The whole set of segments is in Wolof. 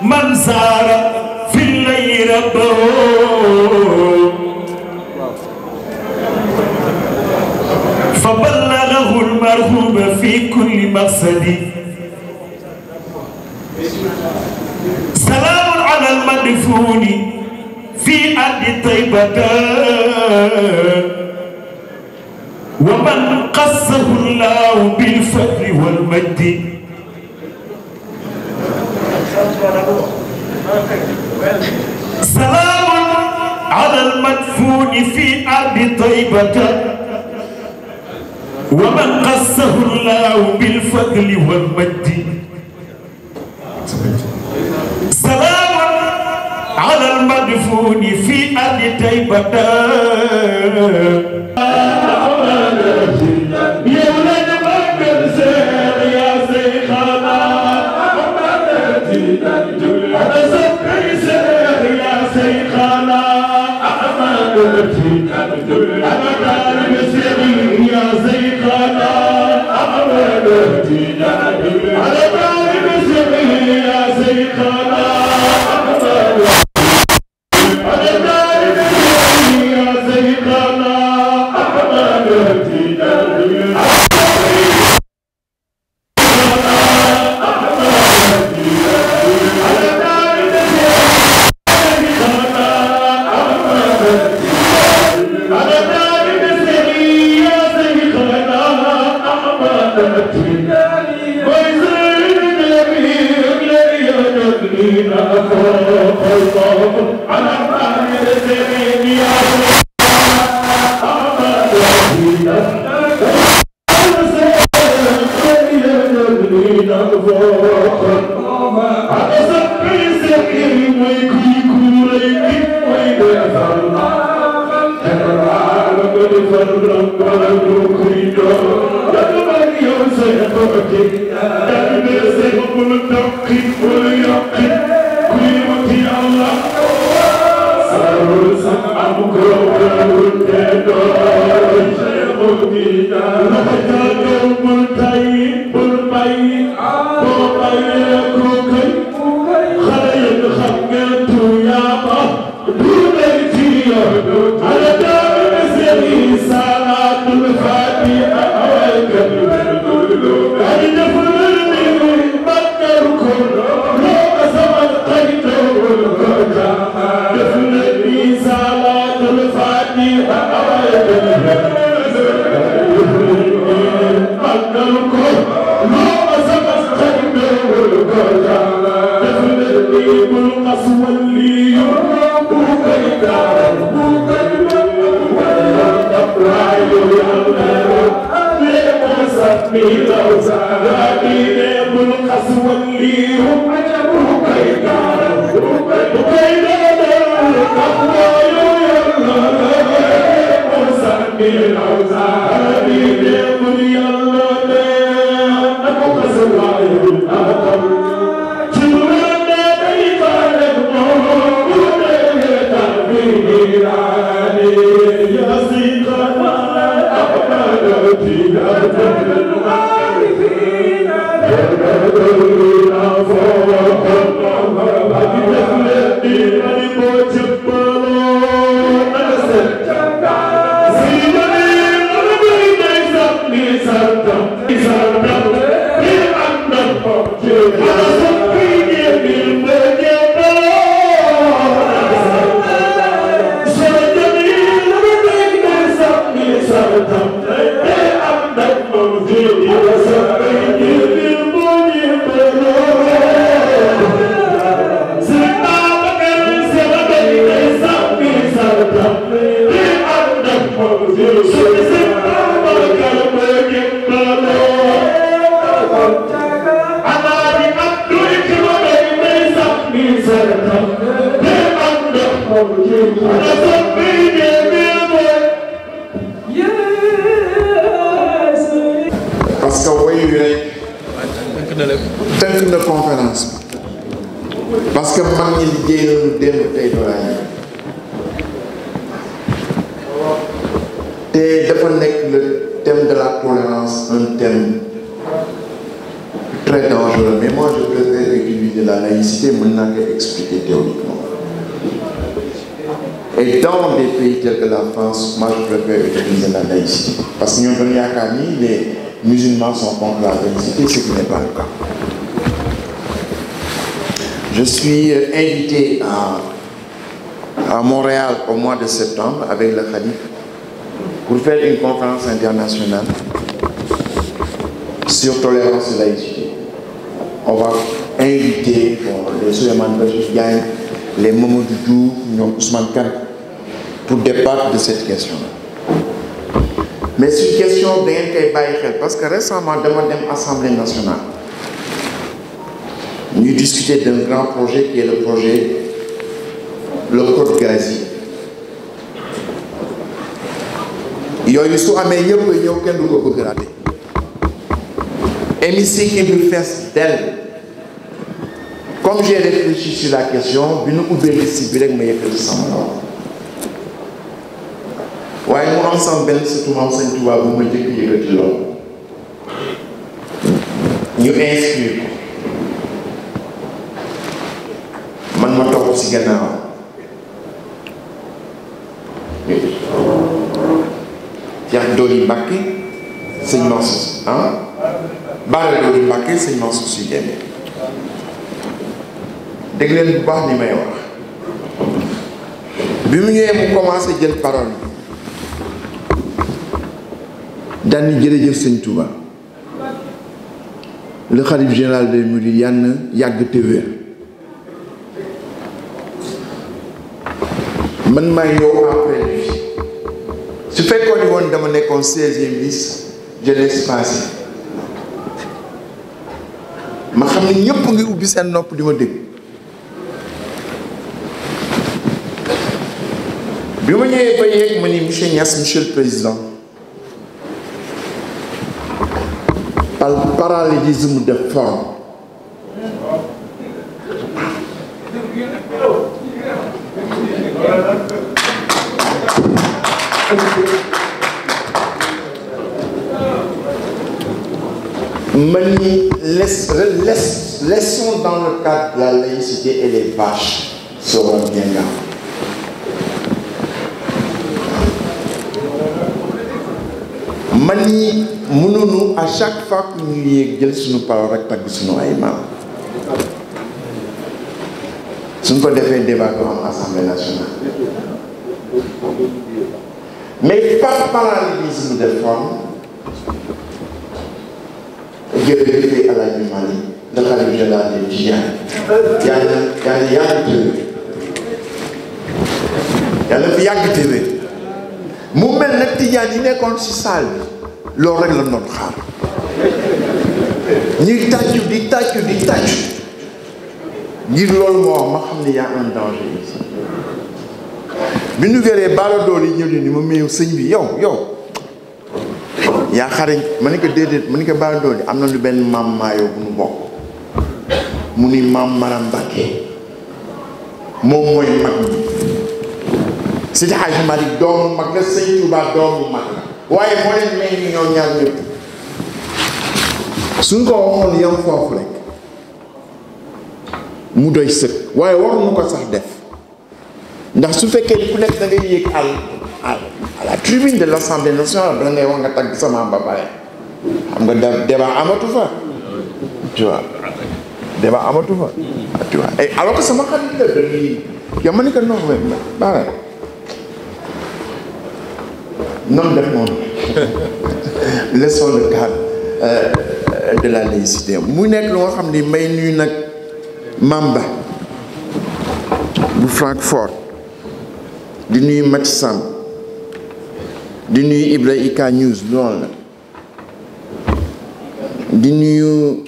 من زار في الليل ربه فبلغه المرهوب في كل مقصد سلام على المدفون في أرض طيبة ومن قصه الله بالفضل والمجد سلام على المدفون في أرض طيبة ومن قصه الله بالفضل والمجد سلام على المدفون في أرض طيبة parce que woy wi rek tënk na conférence parce que mag ñi liggéey nañu démb tey doolaay te dafa nekk le thème de la tolérance un thème très dangereux mais moi je préfère utiliser la laïcité mën naa koy expliquer théoriquement. Et dans des pays tels que la France, moi je préfère utiliser la laïcité. Parce que nous avons dit que les musulmans sont contre la laïcité, ce qui n'est pas le cas. Je suis invité à Montréal au mois de septembre avec le Khalif pour faire une conférence internationale sur tolérance et laïcité. On va inviter les Souleymane Bachir Diagne, les Mamadou Diouf, Ousmane Kane, pour débattre de cette question-là. Mais c'est une question d'intérêt, parce que récemment, devant l'Assemblée nationale, nous discutions d'un grand projet qui est le projet, le Code gazier. Il y a eu ce qui a hémicycle du fest d'elle. Comme j'ai réfléchi sur la question, je nous ouvrir le cible avec mes ensemble. Ouais, nous ensemble, c'est tout le monde, c'est tout le monde qui est là. Nous inscrivons. Man ma topp ci gannaaw Cheikh Doli Mbacké sëñ Mansour Bara Doli Mbacké sëñ Mansour Sy Djamil dégg leen bu baax ni may wax bi mu ñëwee mu commencé jël parole daan ni jërëjëf sëñ Touba le khalife général des mourides yal na yàgg te wér. Man maa ñëw après lui su fekkoon ni woon dama nekkoon 16e bis je laisse passer ma xam ne ñëpp ngi ubbi seen nopp di ma dégg bi ma ñëwee ba yeeg ma ni monsieur Niass, monsieur le président, par parallélisme de forme laissons dans le cadre de la laïcité et les vaches seront bien là. Mani, nous, à chaque fois que nous y avons parole avec nous nous avons fait un débat dans l'Assemblée nationale. Mais par parallélisme de forme, je vais faire à la Mali, le khalife général de Djian. Il y a le Fiag TV. Moumel le Tidiane, il est comme si sale. L'oreille de notre âme. Ni tâche, ni tâche, ni tâche. Ni l'ol mort, il y a un danger ici. Mais nous verrons Bara Doli, nous mettons Seigneur, yo. Il y a xariñ mané ko dédét mané ko Bara Doli amna lu ben mam mayo bu nu bok muni mam Maram Mbacké mom moy mag Seydi Hadji Malick doomu mag la Sëñ Touba doomu mag la waye mo len may ñoo ñaar ñepp suñ ko waxon yam fofu rek mu doy sëkk waye waru mu ko sax def ndax su fekkee ku nekk da ngay yéeg à la tribune de l'Assemblée nationale da ngay wax nga tagg sama ba pare xam nga débat amatu fa tu vois débat amatu fa tu vois et alors que sama xarit la dañuy yow ma ni ko non mais bara non def noonu laissons le cadre de la laïcité mu nekk lu nga xam ni may nuyu nag Mamba bu Francfort di nuyu Match Sam di nuyu Ibra Ika News loolu la di nuyu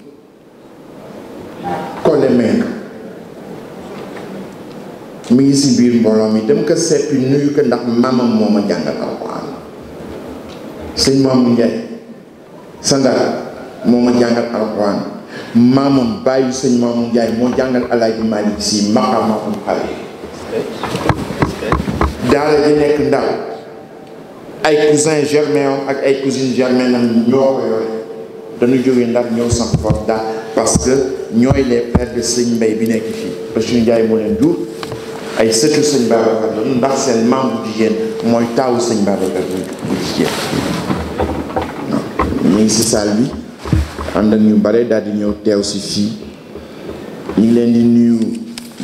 Kole Meng mi ngi si biir mbooloo mi dem ko seppi nuyu ko ndax maamam moo ma jàngal alxuraan sëñ Mamadou Ndiaye Sandara moo ma jàngal alxuraan maamam bàyyi sëñ Mamadou Ndiaye moo jàngal Alaaji Malick Si maqaamatul xale daara di nekk ndaw ay cousin germain ak ay cousine germaine am ñoo ko yore dañu jógee Ndar ñëw samp foofu daal parce que ñooy les frères de sëñ Mbay bi nekk fii Bachir Ndiaye moo leen jur ay sëtu sëñ Babacar la ndax seen maam bu jigéen mooy taawu sëñ Babacar bu jigéen. ñu ngi si salle bi ànd ak ñu bare daal di ñëw teew si fii ñu ngi leen di nuyu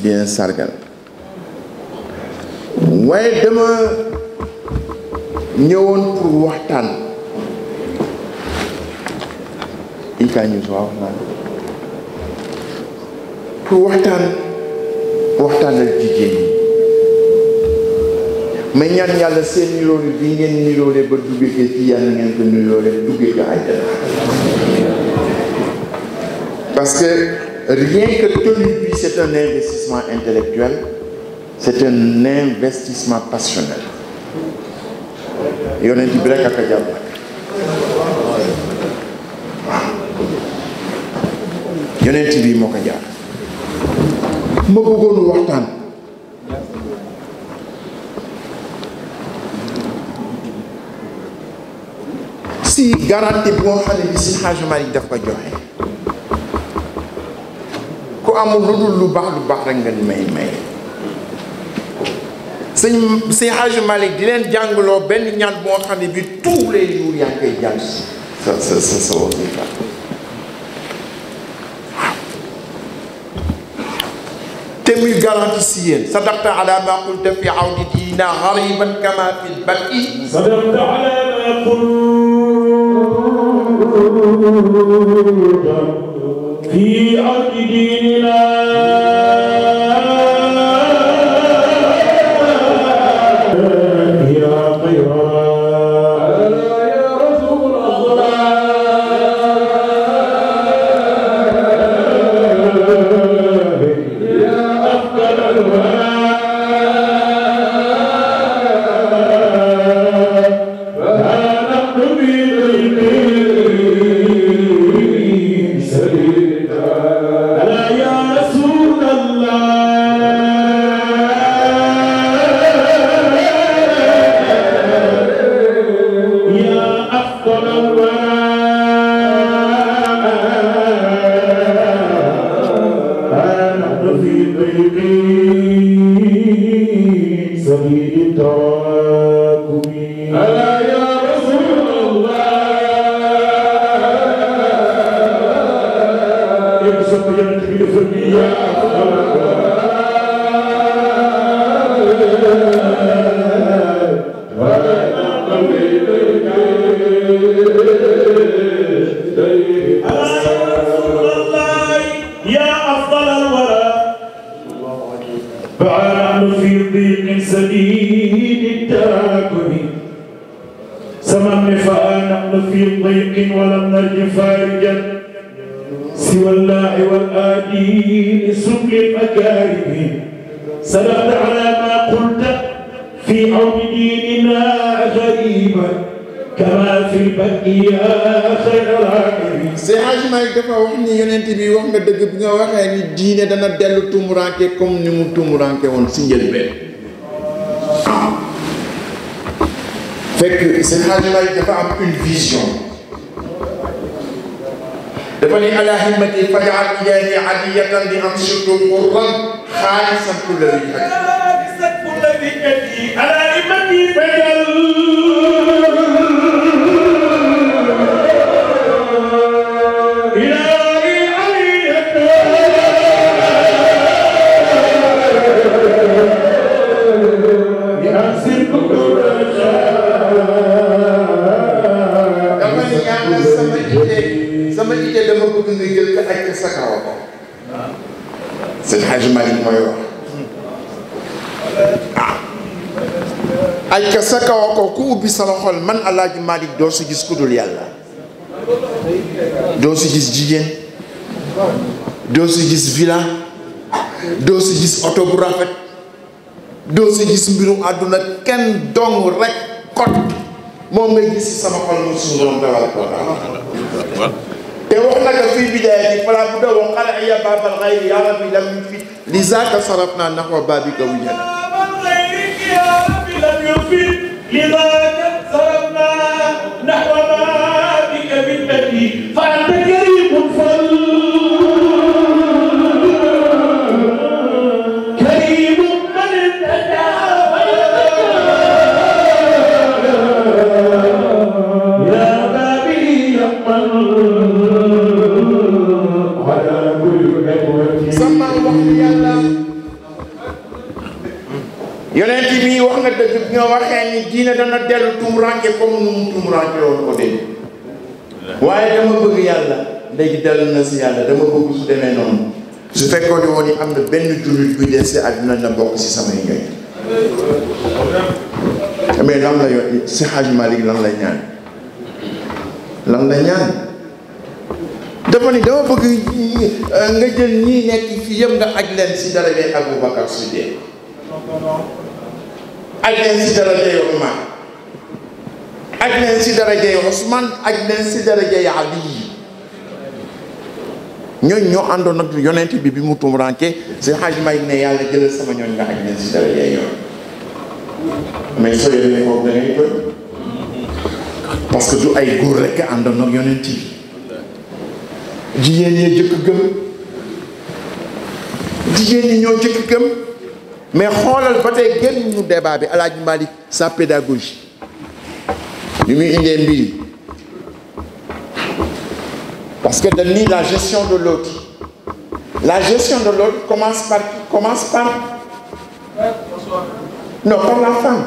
di leen sargal waaye dama ñëwoon pour waxtaan ika ñu so wax naa pour waxtaan ak jigéen ñi mais ñaan yàlla seen niroole bi ngeen niroole ba duggee ko ci yàlla ngeen ko niroole duggee ko àjjana parce que rien que tenue bi c'est un investissement intellectuel, c'est un investissement passionnel yonent bi rek ak a jàpp yonent bi moo ko jaar ma bëggoon waxtaan si garantie bu nga xam ne bi si Hadj Malick daf ko joxe ku amul lu dul lu baax rek nga may si Hadj Malick di leen jàngaloo benn ñaan bu nga xam ne bi tous les jours yaa ngi koy jàng sa wasifa te muy garanti si yéen sadaqta ala ma qulta fi awdi diina ghariban kama fi lbaki sadaqta ala ma qulta fi awdi diina dana dellu tumuranke comme ni mu tumuranke woon si njëlbeen fekk seen Hadj Malick dafa am une vision dafa ni ala himmati faj'al ilayhi adiyatan li amshudu qurran khalisan kulla wajhati ala himmati faj'al Seydi Hadj Malick mooy wax aj ka sa kaw ko ku ubbi sama xol man Alaaji Malick doo si gis ku dul yàlla doo si gis jigéen doo si gis villa doo si gis oto bu rafet doo si gis mbirum àdduna kenn dong rek kot moom ngay gis si sama xol mu suñu borom tabaaraka wa taala te wax na ko fii bidaayati falaa budda wa qala baabal xayri yaa rabbi lam yufid li zaaka sarafnaa nahwa baabika wujhana لذاك صرفنا نحو بابك بالتي فأنت yonent bi wax nga dëgg ñoo waxee ni diine dana dellu tumuranke comme nu mu tumuranke woon ko dégg waaye dama bëgg yàlla léegi dellu na si yàlla dama bëgg su demee noonu su fekkoon ne woon ni am na benn jullit buy des si àdduna na bokk si samay ñoñ mais lan la yoon si Hadj Malick lan la ñaan lan la ñaan dafa ni dama bëgg nga jël ñii nekk fii yëpp nga aj leen si daraja Aboubacar Siddiq aj leen si daraja Umar aj leen si daraja Ousmane aj leen si daraja Ali ñooñ ñoo àndoon ak yonent bi mu tumuraanke si Hadj Malick ne yàlla jëlal sama ñooñ nga aj leen si daraja yoon mais soo yore foofu da ngay koy parce que du ay góor rekk àndoon ak yonent bi jigéen ñi jëkk gëm jigéen ñi ñoo jëkk gëm mais xoolal ba tey génn ñu débat bi El Hadj Malick sa pédagogie bi muy indee mbir parce que dañ ni la gestion de l'autre commence par non par la femme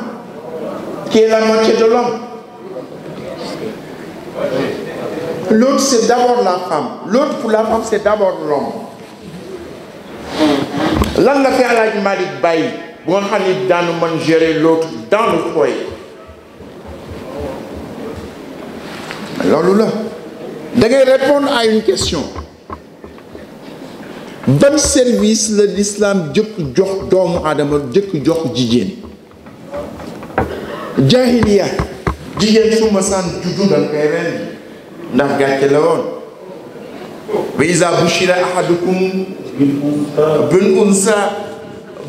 qui est la moitié de l'homme. L'autre c'est d'abord la femme, l'autre pour la femme c'est d'abord l'homme. Lan la fi El Hadj Malick bàyyi bu nga xam ni daanu mën gérer l'autre dans le foyer loolu la da ngay répondre à une question. Ban service la l'islam jëkk jox doomu aadama jëkk jox jigéen jahiliya jigéen su ma saan juddu dal koy ren ndax gàcce la woon wa iza bushira ahadukum bil unsa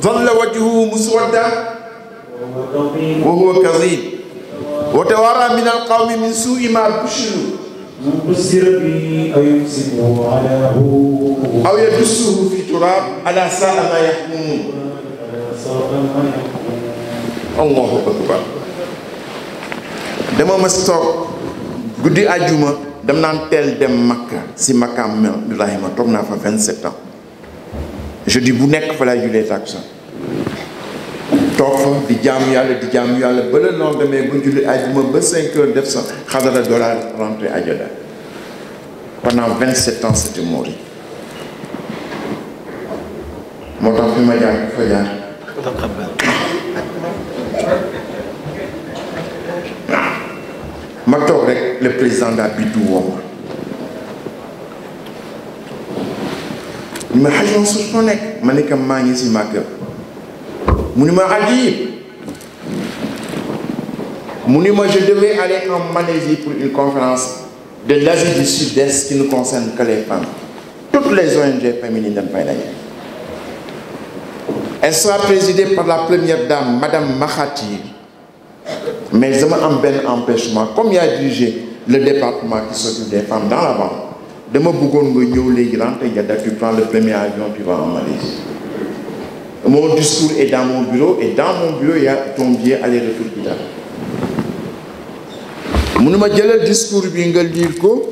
dhalla wajhuhu muswaddan wa huwa kadhib wa tawara min al qawmi min su'i ma bushiru aw yadussuhu fi turab ala sa'a ma yahkumun. Allahu akbar. Dama mas toog guddi àjjuma dem naan teel dem Makka si Makam Ibrahima toog naa fa 27 ans jeudi bu nekk fa lay julee takkusaan toog fa di jaamu yàlla ba le lendemain bu julli àjjuma ba 5 heures def sa xadara dollar rentré àjjana pendant 27 ans c'était mort moo tax fi ma jaar fa jaar ma toog rek le président daa biddu woo ma Hadj Mansour foo nekk ma ne ko maa ngi si Makka mu ni ma Hadj mu ni ma je devais aller en Malaisie pour une conférence de l'Asie du Sud-Est qui ne concerne que les femmes toutes les ONG féminines dañ fay daje. Elle sera présidée par la première dame Madame Mahathir mais dama am benn empêchement comme yaa dirigé le département qui s'occupe des femmes dans la banque dama bëggoon nga ñëw léegi rentré Jeddah tu prends le premier avion tu vas en Malaisie. Mon discours est dans mon bureau et dans mon bureau il y a ton billet aller-retour bi daal mu ne ma jëlal discours bi nga lire ko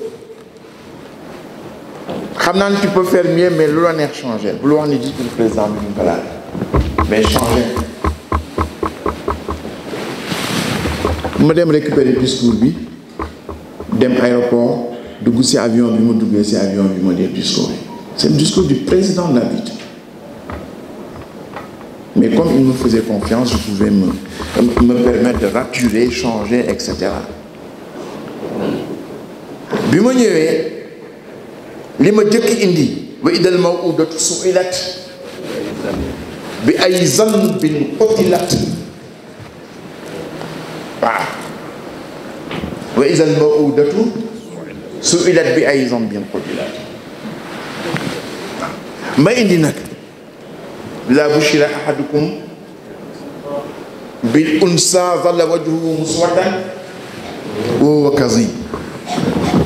xam naa ne tu peux faire mieux mais lu la neex changer bul wax ni jiitu président bi ñu ko laal mais changer. ma dem récupérer discours bi dem aéroport dugg ci avion bi ma duggee ci avion bi ma dee discours bi c'est le discours du président de la ville mais comme il me faisait confiance je pouvais me permettre de raturer changer etc. bi ma ñëwee li ma jëkk indi wa idal maw'udatu su'ilat bi ay zanbin qutilat waaw wa idal maw'udatu su'ilat bi ay zanbin qutilat ma indi nag iza bushira ahadukum bil unsa dhalla wajhuhu muswaddan wa huwa kadhib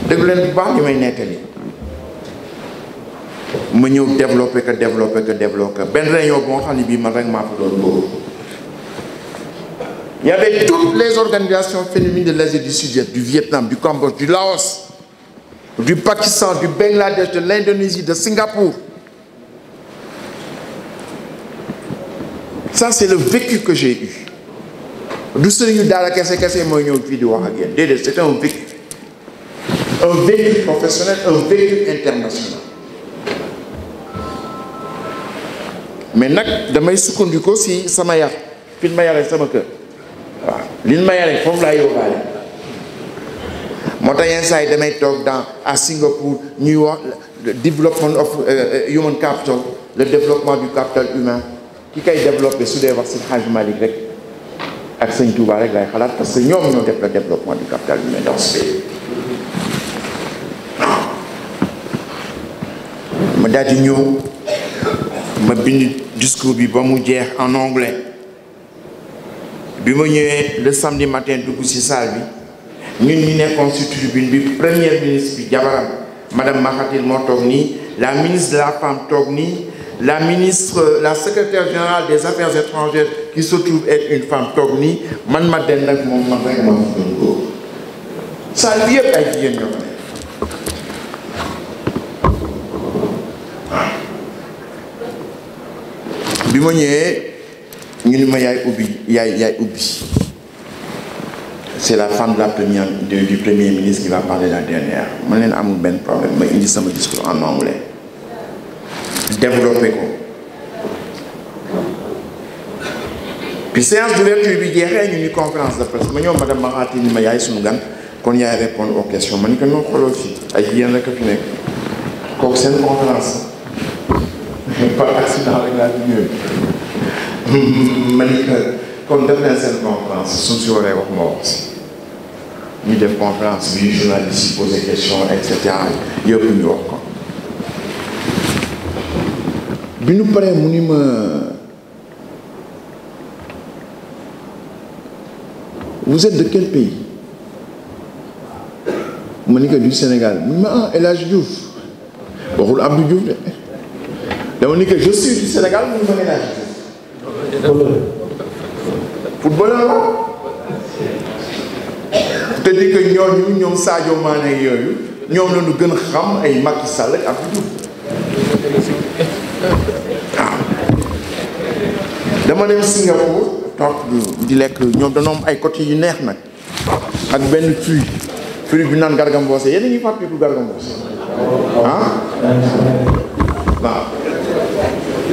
dégg leen bu baax li may nettali ma ñëw développé que benn réunion boo xam ne bii man rek maa fa doon boobu il y avait toutes les organisations féminines de l'Asie du Sud-Est, du Vietnam, du Cambodge, du Laos, du Pakistan, du Bangladesh, de l'Indonésie, de Singapour. Ça c'est le vécu que j'ai eu du sëriñu daara kese mooy ñëw fii di wax ak yéen déedéet c'est un vécu professionnel, un vécu international. Mais nag damay sukkandiku si sama yar fi ma yaree sama kër waaw li ma yaree foofu laa yóbbaale moo tax yenn saa yi damay toog à Singapour ñuy wax development of human capital, le développement du capital humain ki kay développé su dee wax si Hadj Malick rek ak Sëñ Touba rek lay xalaat parce que ñoom ñoo def le développement du capital humain dans ce pays. ma daal di ñëw ma bind discours bi ba mu jeex en anglais bi ma ñëwee le samedi matin dugg ci salle bi ñun ñi nekkoon ci tribune bi premier ministre bi jabaram madame Mahathir moo toog nii la ministre de la femme toog nii la ministre la secrétaire générale des affaires étrangères qui se trouve être une femme toog nii man ma den nag moom man rek ma doon góor salle bi yëpp ay jigéen ñoo fa nekk bi ma ñëwee ñu ni ma yaay ubbi c'est la femme de la première du premier ministre qui va parler la dernière ma leen amul benn problème ma indi sama discours en anglais développé ko puis séance d'ouverture bi jeexee ñu ni conférence de presse ma ñëw madame Mahathir ni ma yaay suñu gan kon yaay répondre aux questions ma ni ko noo xooloo fii ay jigéen rek a fi nekk kooku seen conférence par accident rek laa fi ñëwee ma ni que kon def leen seen conférence suñ si waree wax ma wax si ñu def conférence bi journaliste yi poser question et cetera yëpp ñu wax ko bi ñu paree mu ni ma vous êtes de quel pays ma ni que du Sénégal mu ni ma ah El Hadj Diouf waxul Abdou Diouf de dama ni que je suis du Sénégal mu ni ma El Hadj Diouf footballeur la te di que ñoom Sadio Mané yooyu ñoom la ñu gën a xam ay Macky Sall ak Abdou Diouf waaw dama dem Singapour toog di lekk ñoom dañoo am ay côté yu neex nag ak benn fruit bi naan Garga Mbossé yéen a ngi fàttaliku Garga Mbossé ah waaw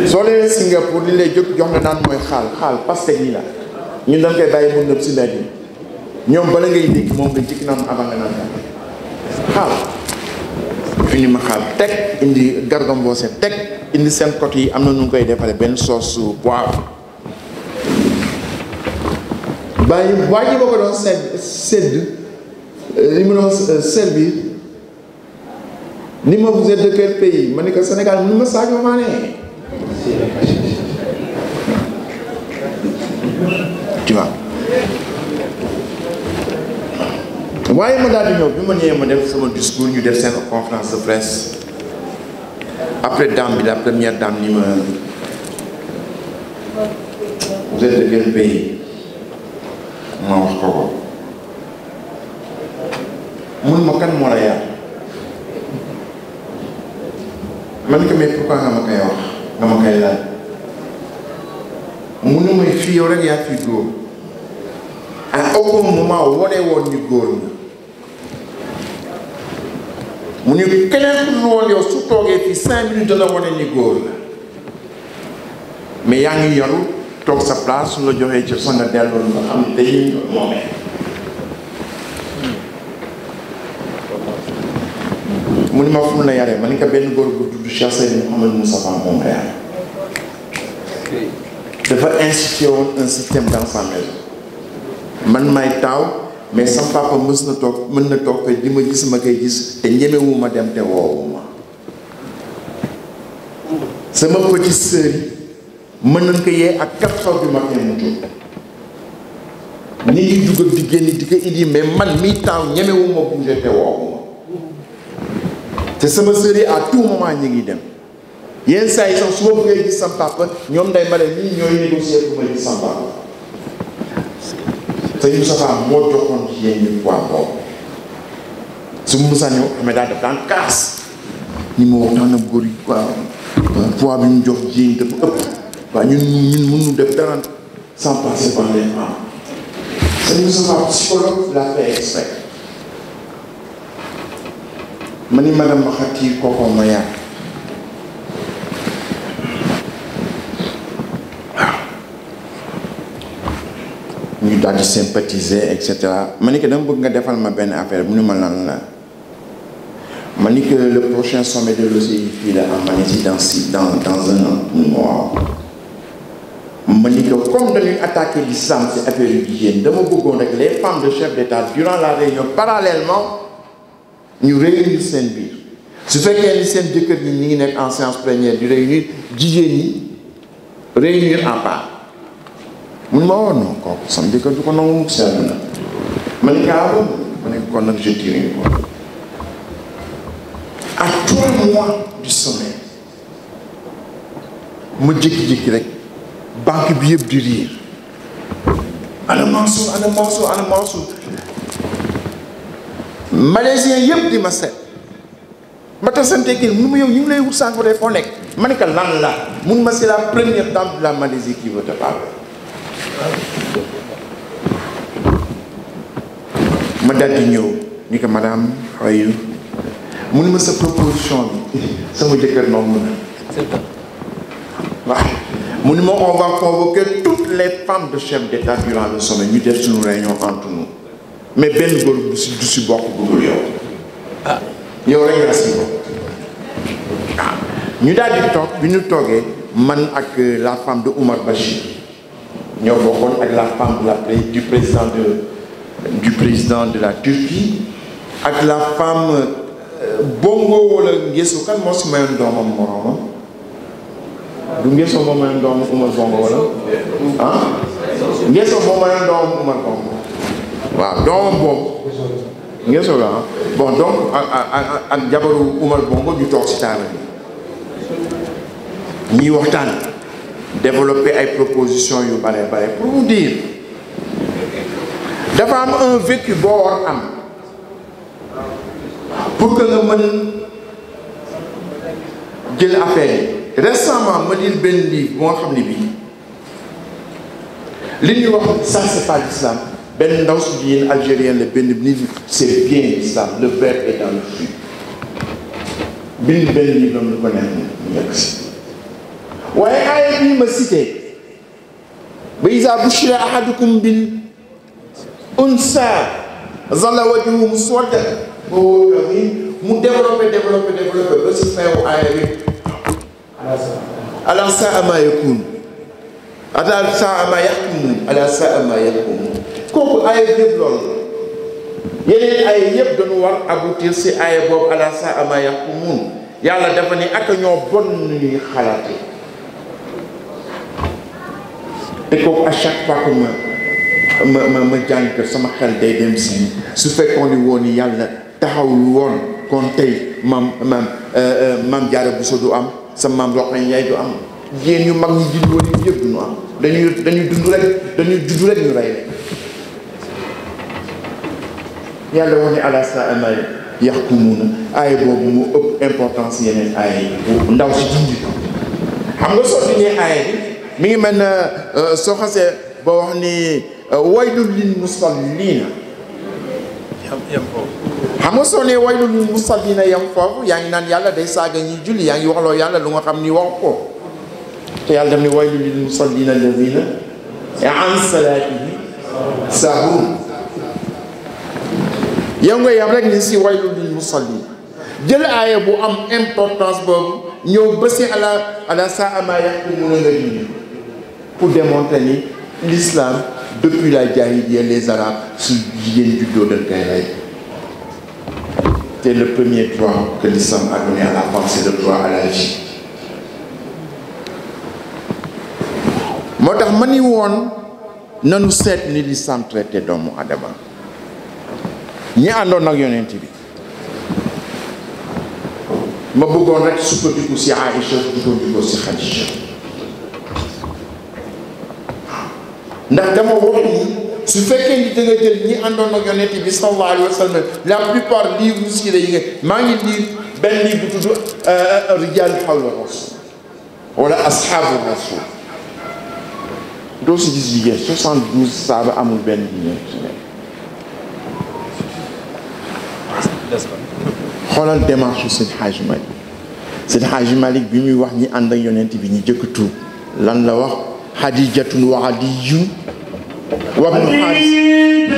soo leen Singapour li lay jox la naan mooy xaal pastèque yi la ñun dañ koy bàyyi mu nëb si mbedd yi ñoom bala ngay dégg moom nga jëkk naan avant nga naan xaal indi ma xaal teg indi Garga Mbossé teg indi seen côté yi am na nu koy defaree benn sauce poivre bàyyi waa ji ba ko doon sedd li mu doon servir ni ma vous êtes de quel pays ma ne ko Sénégal ni ma Sadio Mané tu vois waaye ma daal di ñëw bi ma ñëwee ma def sama discours ñu def seen conférence de presse après dame bi la première dame ni ma vous êtes de quel pays ma wax ko mun ma kan moo la yar ma ne ko mais pourquoi nga ma koy wax nga ma koy laaj mu ne may fii yow rek yaa fi góor à aucun moment wane woon ni góor nga mu ne keneen ku woon yow su toogee fii 5 minutes dana wane ni góor la mais yaa ngi yoru toog sa place su la joxee ci sa nga delloo nga xam te yi moomee mu ni ma fu mu la yaree ma ni ko benn góor bu tudd Cheikh Seydou Mouhamed Moustapha moom la yaree dafa institué woon un système dans sa maison man may taaw mais sama papa mën na toog te di ma gis ma koy gis te ñemewu ma dem te woowu ma sama petite sœur yi mën nañ ko yee ak 4 heures du matin mu jóg ni ngi dugg ak di génn di ko indi mais man mii taaw ñemewu ma bouger te woowu ma te sama sœur yi à tout moment ñi ngi dem yenn saa yi sax su ma bëggee gis sama papa ñoom day male nii ñooy négocier pour ma gis sama papa te Moustapha moo joxoon jigéen ñi poids boobu su Moussa ñëw xamee daal daf daan kaas ñi ma waxtaan ak góor yi quoi poids bi ñu jox jigéen dafa ëpp waaw ñun mënuñu def dara sans passer par les femmes. C'est nous sommes psychologue l'a fait exprès. ma ni madame Makhati koko ma yàgg waaw ñu daal di sympathiser et cetera ma ni que dama bëgg nga defal ma benn affaire mu ne ma lan la ma ni que le prochain sommet de l'OCI fii la en Malaisie dans un an mu ne ma waaw ma ni que comme dañuy attaquer l'islam ci affaire yu jigéen dama bëggoon rek les femmes de chef d'État durant la réunion parallèlement ñu réunir seen biir su fekkee ni seen jëkkër ñi ñi ngi nekk en séance plénière di réunir jigéen ñi réunir en part mun ma woon non kooku sama jëkkër du ko nangu mukk seen na ma ni kaa ba ma ne kon nag je tire ko à 3 mois du sommet ma jékki-jékki rek banque bi yëpp di riir ana Mansour ana Mansour ana Mansour malaisien yëpp di ma seet ma tasante kii mun ma yow ñu ngi lay wut sànq de foo nekk ma ne ko lan la mun ma c'est la première dame de la Malaisie qui veut te parler ma daal di ñëw ni ko madame how are you mun ma sa proposition bi sama jëkkër noonu na waaw mu ni ma on va convoquer toutes les femmes de chef d'État durant le sommet ñu def suñu réunion entre nous mais benn góor du si bokk bu dul yow ah yow rek nga si bokk ah ñu daal di toog bi ñu toogee man ak la femme de Oumar Bachir ñoo bokkoon ak la femme du président de la Turquie ak la femme Bongo wala Ngeso kan moo si mayoon doomam moromam du Ngeso moo mayoon doomam Oumar Bongo wala ah Ngeso moo mayoon doomam Oumar Bongo waaw doomam boobu Ngeso la bon donc ak jabaru Oumar Bongo ñu toog si taabal bi ñuy waxtaan développer ay propositions yu bare pour vous dire dafa am un vécu boo war am pour que nga mën jël affaire yi récemment ma lire benn livre boo xam ne bii li ñuy wax ça c'est pas l'islam benn ndaw su jigéen algérienne la benn livre c'est bien l'islam le verbe est dans le flux bind benn livre am lu ko neex mu yegg si waaye aaya bii ma cité ba iza bushira ahadukum bil unsa zalla wajhuhu muswaddan mu développé ba si fin wu aaya bi ala saa ma yakun ala saa ma yahkumun ala saa ma yahkumun kooku aaya yëpp loolu yeneen aaya yëpp dañu war aboutir si aaya boobu ala saa ma yahkumun yàlla dafa ni ak ñoo bon ñuy xalaate te kooku à chaque fois que ma jàng ko sama xel day dem si su fekkoon ni woon ni yàlla taxawul woon kon tey maam Jaara Buso du am sa maam Rokhaya Njaay du am jigéen ñu mag ñi juddoo ni yëpp du ñu am dañuy judd rek ñu rey yàlla wax ni ala saa ma yaxkumuuna aaya boobu mu ëpp importance yeneen aaya yi ndaw si junj ko xam nga soo dindee aaya bi mi ngi mel na soo xasee ba wax ni waylul lil musalliina xam nga soo nee waylul lil musalliina yam foofu yaa ngi naan yàlla day saaga ñi julli yaa ngi waxloo yàlla lu nga xam ni wax ko te yàlla daf ni waylul lil musalliina allaziina an salaatihim saahuun yow nga yam rek ni si waylul lil musalliina jël aaya bu am importance boobu ñëw ba si ala saa ma yaxkumuuna nga dindi pour démontrer ni l'islam depuis la Jahiliya les arabes su jigéen juddoo dañ koy rey c'est le premier droit que l'islam a donné à la femme, c'est le droit à la vie. moo tax ma ni woon nanu seet ni l'islam traité doomu adama ñi àndoon ak yonent bi ma bëggoon rek sukkandiku si Aïcha sukkandiku si Khadija ndax dama wax ni su fekkee ni da nga jël ñi àndoon ak yonent bi sallallahu alayhi wa sallam la plupart livre siira yi nga maa ngi lire benn livre bu tudd Rijaal Hawla Rasul wala Ashaabu Rasul doo si gis jigéen 72 saaba amul benn jigéen su nekk. xoolal démarche Seydi Hadji Malick. Seydi Hadji Malick bi muy wax ñi ànd ak yonent bi ñu jëkk tuub lan la wax Hadijatun wa Adiyun wa ibnu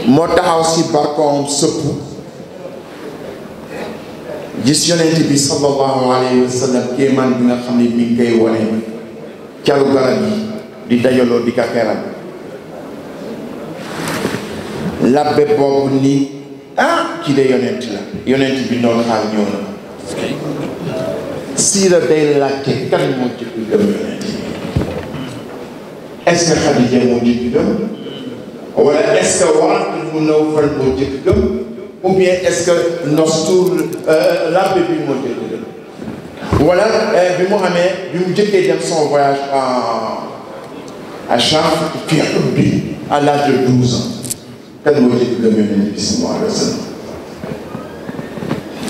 moo taxaw si barkoom sëpp gis yonent bi sallallahu alayhi wa sallam kéemaan bi nga xam ne mi ngi koy wane caru garab yi di dajaloo di ka keral labbe boobu ni kii de yonent la yonent bi noonu xaal ñëw na siira day laajte kan moo jëkk gëm yonent est-ce que Xadija moo jëkk gëm wala est-ce que Waraq ibn Nawfal moo jëkk gëm ou bien est-ce que Nostour labbe bi moo jëkk gëm wala bi mu amee bi mu jëkkee dem son voyage à Cham fi ubbi à l'âge de 12 ans kan moo jëkk gëm yonent bi sallallahu alayhi wa sallam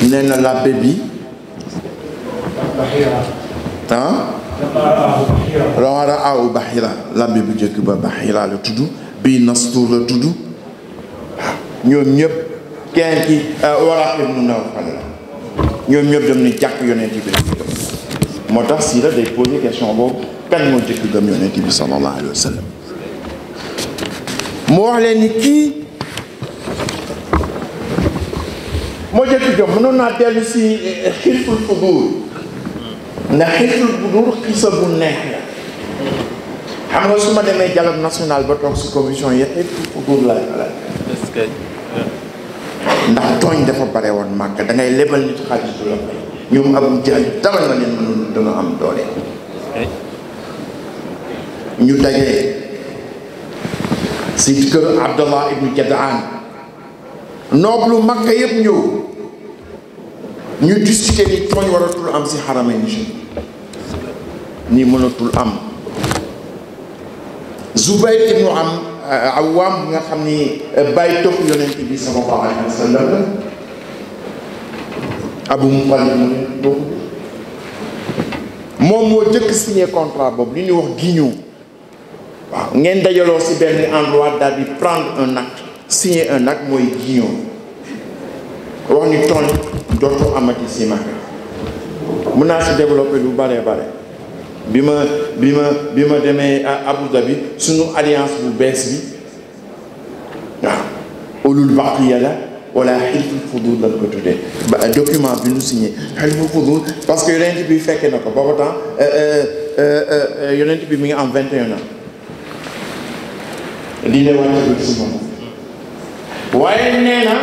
nee na labbe bi rawara aw Bahira labbe bu jëkk ba Bahira la tudd bii Nastour la tudd ñoom ñëpp kenn ki Waraq ibn Nawfal la ñoom ñëpp dem ni jàkk yonent bi moo tax si la day poser question boobu kan moo jëkk gëm yonent bi sallallahu alayhi wa sallam mu wax leen ni kii moo jëkk gëm mënoon naa dellu si xilful fuduur ndax xilful fuduur xisa bu neex la xam nga su ma demee dialogue national ba toog si commission yi xilful fuduur laay xalaat ndax tooñ dafa bare woon màkk dangay lebal nit xaalis du la fay ñoom Abu Jahl dara nga leen mënul dana am doole ñu dajee si kër Abdallah ibnu Jadaan nooblu Makka yëpp ñëw ñu discuter ni tooñ waratul am si Haramayni nii mënatul am Zubayr ibnu Awwam nga xam ni bàyyi topp yonent bi sallallahu alayhi wa sallam Abu Muttalib moom moo jëkk signé contrat boobu li ñuy wax guignon waaw ngeen dajaloo si benn endroit daal di prendre un acte signer un acte mooy guignon wax ni tooñ dootu amati si Makka mën naa si développer lu bare bi ma demee Abu Dhabi suñu alliance bu bees bi waaw ulul baqiya la wala xilful fuduul lañ ko tuddee ba document bi ñu signé xilful fuduul parce que yonent bi fekkee na ko booba temps yonent bi mi ngi am 21 ans lii ne wàccagul si moom waaye nee na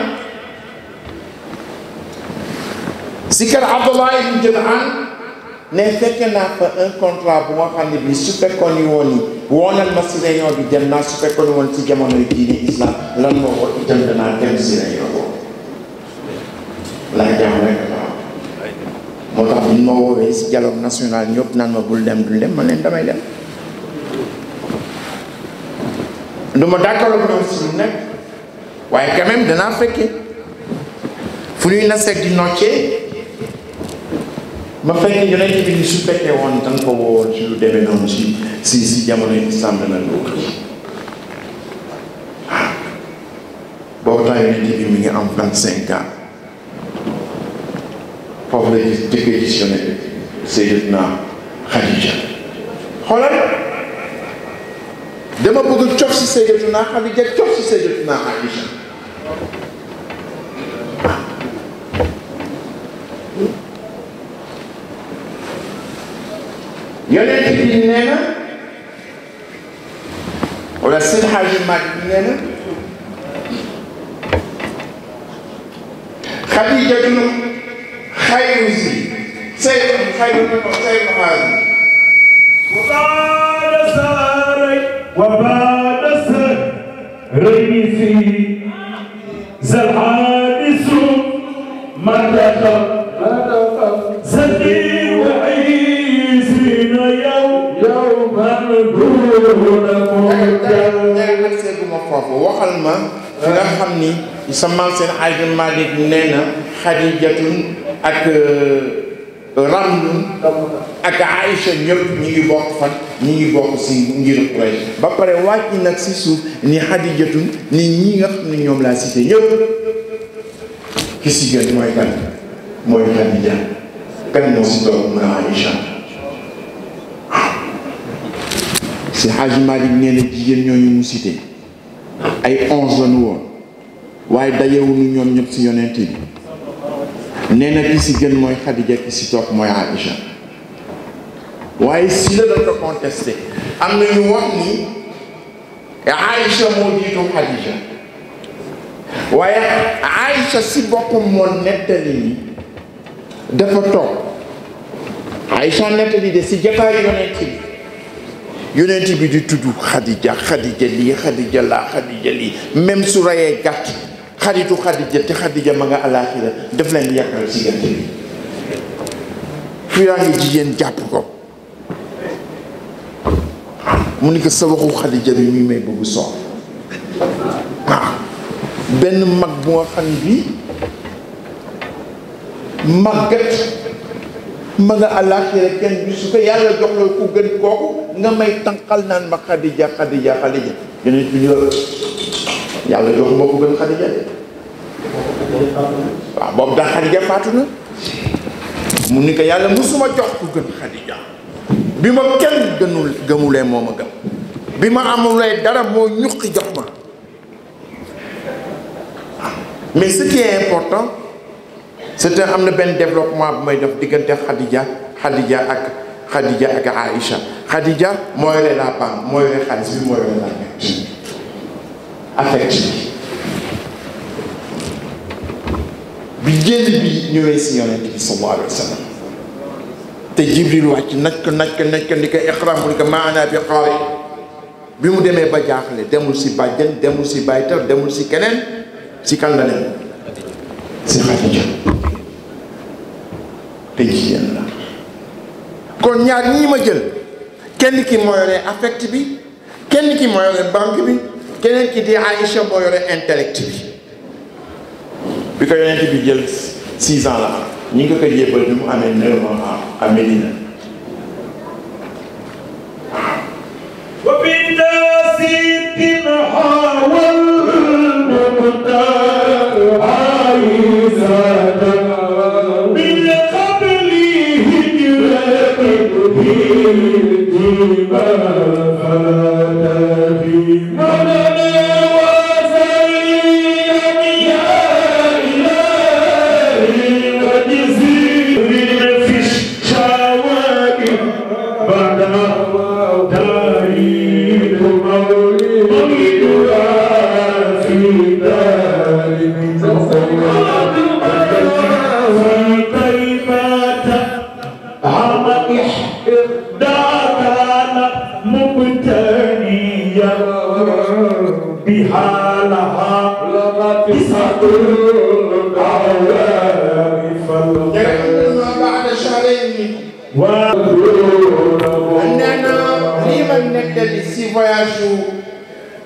si kër Abdallah ibn Jadaan ne fekke naa fa un contrat bu nga xam ne bii su fekkoon ni woon ni woonal ma si réunion bi dem naa su fekkoon ni woon si jamono yi diine islam lan moo ko itam danaa dem si réunion boobu laa jàmm rek moo tax bu ñu ma woowee si dialogue national ñëpp naan ma bul dem dul dem ma leen damay dem du ma d'accord ak ñoom si lu nekk waaye quand même danaa fekkee fu ñuy na seeg di noccee ma fekkee yonent bi ni su fekkee woon da nga ko woo ci lu demee noonu si jamono yi islam dana lu boobu temps yonent bi mi ngi am 25 ans foofu la jëkkee gis yonent bi Sayyidatuna Khadija xoolal dama bëgg cof si Sayyidatuna Khadija cof si Sayyidatuna Khadija yonent bi nee na wala Seydi Hadji Malick nee na Xadijatu xayru si xayru xaasi وبعد سري في زلحادث مدق زكي وعيسين يوما دون seeguma foofu waxal ma fi nga xam ni sa maam seen Xaaji Malik nee na Xadijatun ak Ramlun ak Aïcha ñëpp ñi ngi bokk fan ñi ngi bokk si ngir Quraysh ba pare wàcc nag si suuf ni Xadijatun ni ñi nga xam ne ñoom laa cité ñëpp ki si gën mooy kan mooy Xadija kan moo si toog mooy Aïcha si Xaaji Malik nee na jigéen ñooñu mu cité ay 11 lañu woon waaye dajewuñu ñoom ñëpp si yonent bi nee na ki si gën mooy Xadija ki si topp mooy Aïcha waaye si la dañ ko contesté am na ñu wax ni Aïcha moo jiitu Xadija waaye Aïcha si boppam moo nettali ni dafa toog Aïcha nettali de si jataayu yonent bi di tudd Xadija Xadija lii Xadija laa Xadija lii même su rayee gàtt xaritu Xadija te Xadija ma nga alaaxira daf leen di yàqal si gàtt bi firaa ngi jigéen jàpp ko mu ni ko sa waxu Xadija bi muy may bëgg soof waaw benn mag bu nga xam bi màggat ma nga alaaxira kenn bi su ko yàlla jox la ku gën kooku nga may tànqal naan ma Xadija Xadija Xadija yeneen bi ñu yàlla jox ma ku gën Xadija de waaw boobu daal Xadija faatu na mu ni ko yàlla musuma jox ku gën Xadija bi ma kenn gëmulee moo ma gëm bi ma amulee dara moo ñuqi jox ma mais ce qui est important c'est que am na benn développement bu may def diggante Xadija ak Aïcha Xadija moo yore la banque moo yore xaalis bi moo yore la affect bi jël bi ñëwee si yonent bi sallallahu alayhi wa sallam te Jibril wàcc naj ko ni ko iqra mu ni ko maa ana bi qaari bi mu demee ba jaaxle demul si bàjjen demul si baytal demul si keneen si kan la dem si Xadija te jigéen la kon ñaar ñii ma jël kenn ki moo yore affect bi kenn ki moo yore banque bi keneen ki di Aïcha moo yore intellect bi ko yonent bi jël 6 ans la ñi nga ko jébbal bi mu amee 9 ans à Médina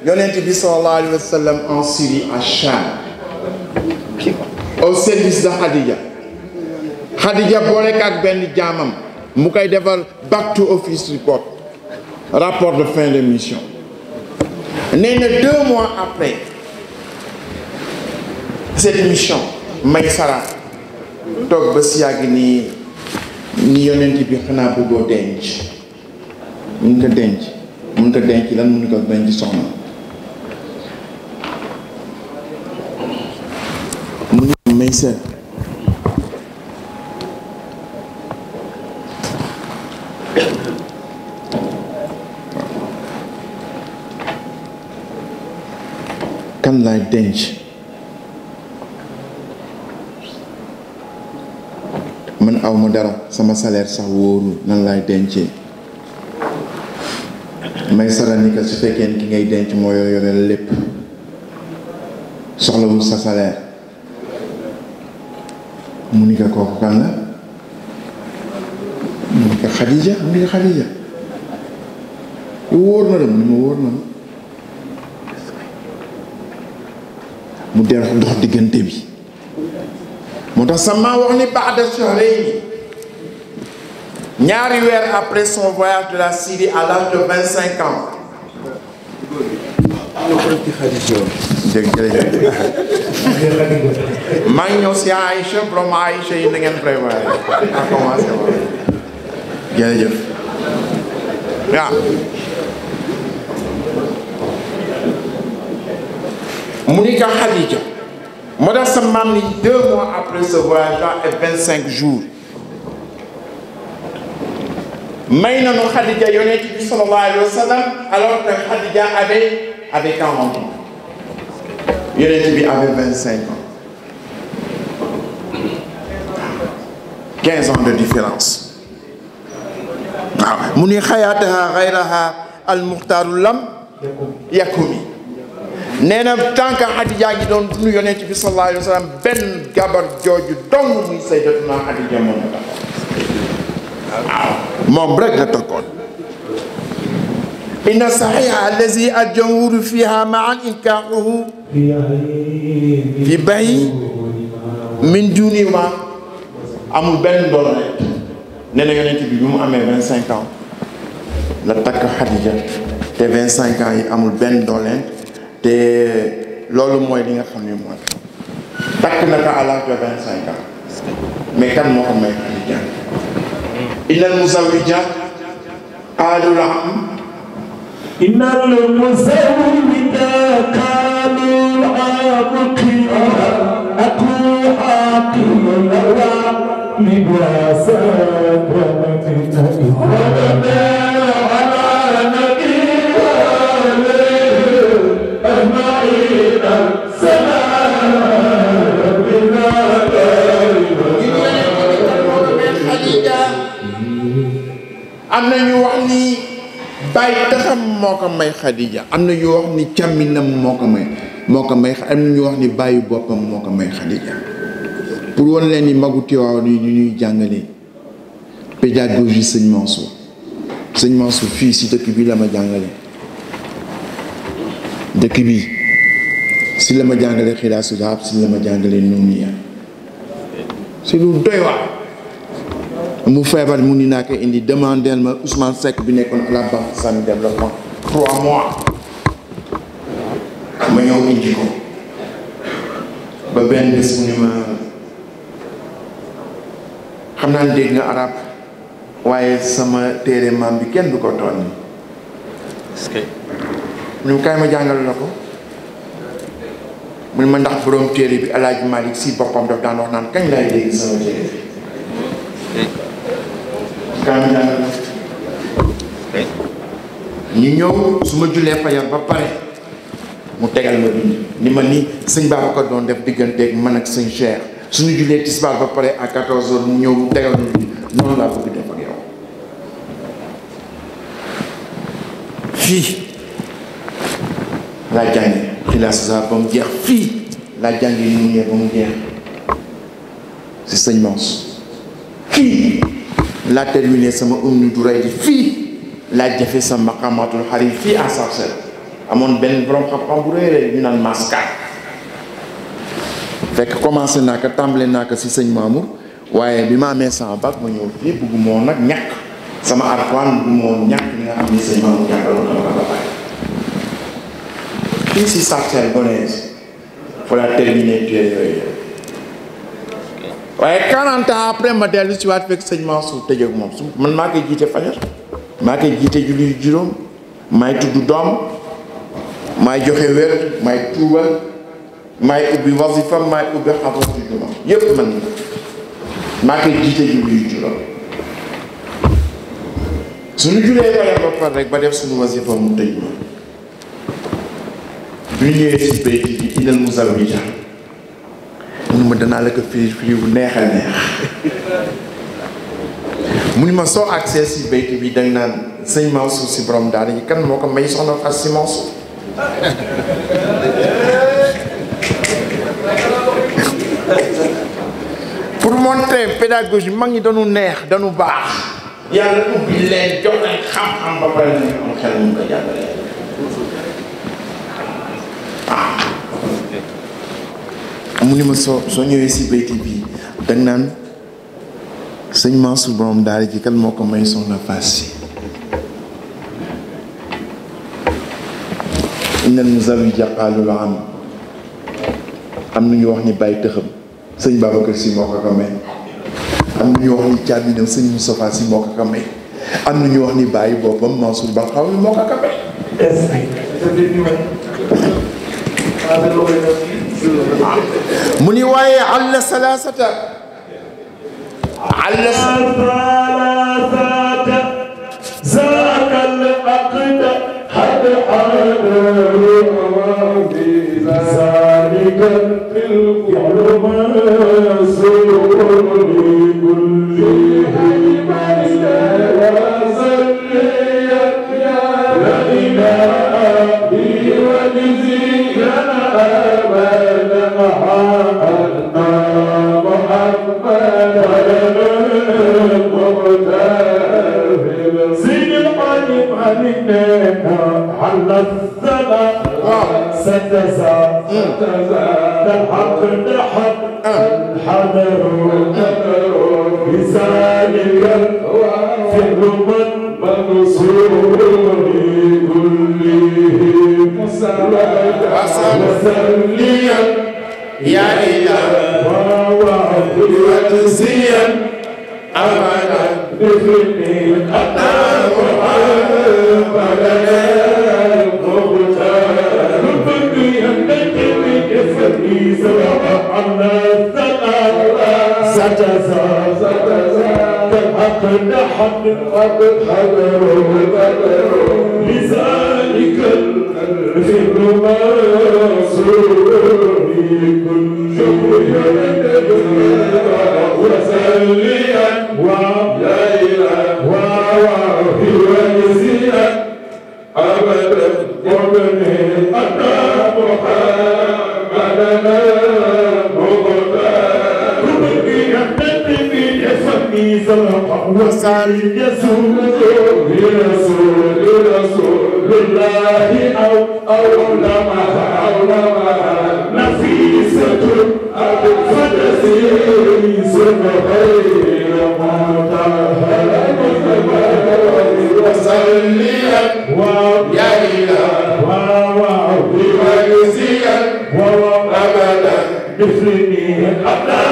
yonent bi sallallahu alayhi wa sallam en Syrie à Cham au service de Khadija boole ak benn jaamam mu koy defal back to office report rapport de fin de mission nee na 2 mois après cette mission Maysara toog ba si yàgg ni yonent bi xanaa bëggoo denc mun ko denc lan mun ko denc soxna mu ni Maysara kan laay denc aw ma dara sama salaire sax wóorul nan laay dencee may sara ni que su fekkee ni ki ngay denc moo yore lépp soxlawul sa salaire mu ni ko kooku kan la mu ni ko Khadija mu ni ko Khadija wóor na la mu ni ma wóor na la mu del dox diggante bi moo tax sama wax ni ba'da shahrayni ñaari weer après son voyage de la Syrie à l'âge de 25 ans maa ngi ñëw si Aïcha borom Aïcha yi na ngeen préparé a commencé wa jërëjëf waaw mu ni ka Khadija moo tax sa maam ni 2 mois après ce voyage là et 25 jours may nañu Khadija yonent bi sallallahu alayhi wa sallam alors que Khadija avait 40 ans yonent bi avait 25 ans 15 ans de différence waaw mu ni xayaataha xayraha al muxtaaru lam yakumi nee na tant que Khadija gi doon dund yonent bi sallallahu alayhi wa sallam benn gabar jooju dong muy sayyidatuna Khadija moom la waaw moom rek la tokkoon inna saxiixa allazi al-jamhuuru fiihaa ma'an inkaahuhu fi bayi min duuni ma amul benn doole rek nee na yonent bi mu amee 25 ans la takk Khadija te 25 ans yi amul benn doole te loolu mooy li nga xam ne mooy takk na ko à l'âge de 25 ans mais kan moo ko may Khadija innal muzawwijat qaalu lahum innal muzawwijat qaalu abkiya atuhaqil wa libasa am na ñu wax ni bàyyi taxam moo ko may Khadija am na ñu wax ni càmminam moo ko may am na ñu wax ni bàyyi boppam moo ko may Khadija pour wan leen ni magu Tiwaawan yi ñu ñuy jàngale pédagogie sëñ Mansour fii si dëkk bi la ma jàngale dëkk bi si la ma jàngale xilaasu dahab si la ma jàngale nuuniya si lu doy waar mu feebar mu ni naa ko indi demandeel ma Ousmane Seck bi nekkoon à la banque Sami développement 3 mois ma ñëw indi ko ba benn bés mu ni ma xam naa dégg nga arab waaye sama téere maam bi kenn du ko tooñ mu ni kaay ma jàngal la ko mu ni ma ndax borom téere bi El Hadj Malick si boppam daf daan wax naan kañ laay dégg sama téere bi ñu ñëw su ma julee fajar ba pare mu tegal ma bind ni ma ni sëñ Babacar doon def digganteeg man ak sëñ Cheikh suñu julee tisbaar ba pare à 14h mu ñëw mu tegal ma bind noonu laa bëgg def ak yow fii laa jànge xilaas ba mu jeex fii laa jànge ñu ñee ba mu jeex si sëñ Mansour fii laa terminé sama du ray di fii laa jafe sama maqamatul xarit fii à Sarcelles amoon benn borom xam-xam bu rëy ñu naan maska fekk commencé naa ko tàmbale naa ko si sëñ Mamour waaye bi ma amee sama bac ma ñëw fii bëggu moo nag ñàkk sama arxuwaan bëggu moo ñàkk li nga xam ni sëñ Mamour jàngaloon na ma ko ba fii si Sarcelles Gonesse fa laa terminé téere yooyu waaye 40 ans après ma dellu si waat fekk sëñ Mansour tëjee ak moom su man maa koy jiite fajar maa koy jiite julli juróom maay tudd doom maay joxe wér maay tuubal maay ubbi wasifa maay ubbi xadratu juma yépp man maa koy jiite julli juróom suñu julee fajar ba pare rek ba def suñu wasifa mu tëj ma bu ñëwee si bayti bi inal muzawwija mu ma danaa la ko firi bu neex a neex mu ni ma soo accès si béykat bi danga naan sëñ Mansour si borom daara ji kan moo ko may soxna Fass si Mansour pour montrer pédagogie mag ñi dañu neex dañu baax yàlla ubbi leen jox leen xam-xam ba pare nañu am xel mu ko jàngale mu ni ma soo ñëwee si béykat bi danga naan sëñ Mansour borom daara ji kan moo ko may soxna Fass si innal muzawwija qaalul am na ñu wax ni bàyyi tëxam sëñ Babacar si moo ko may am na ñu wax ni càmminam sëñ Moustapha si moo ko may am na ñu wax ni bàyyi boppam Mansour Ba xaw moo ko may mu ni waaye alla salaasata alla salaasata zaakal aqda had adaru wa bi zalika fil qulma suri kullihi ma salli ya la ilaha illa على السماء ستزا الحق حق الحذر بذلك فعل من منصور كله وسليا يا إله وجزيا أمانا بفني أنا محمدا حق حق حذروا لذلك الفعل منصور كل وسليا ولا اله وفي وجزيا ابدا ومن اتى محمدا وسال يسوع لرسول الله أو لما نفيسة فتسيس غير مطهر وسليا يا إله وجزيا أبدا مثلني أبدا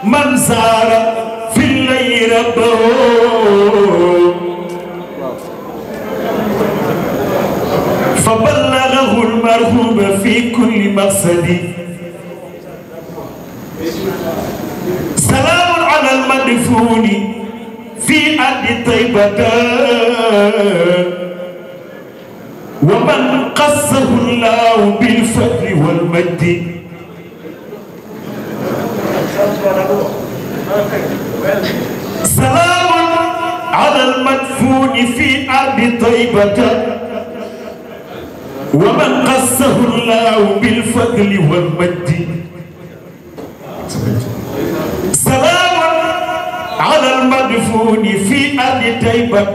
من سار في الليل ربه فبلغه المرهوب في كل مقصد سلام على المدفون في أرض طيبة ومن قصه الله بالفضل والمجد سلام على المدفون في أرض طيبة ومن قصه الله بالفضل والمجد سلام على المدفون في أرض طيبة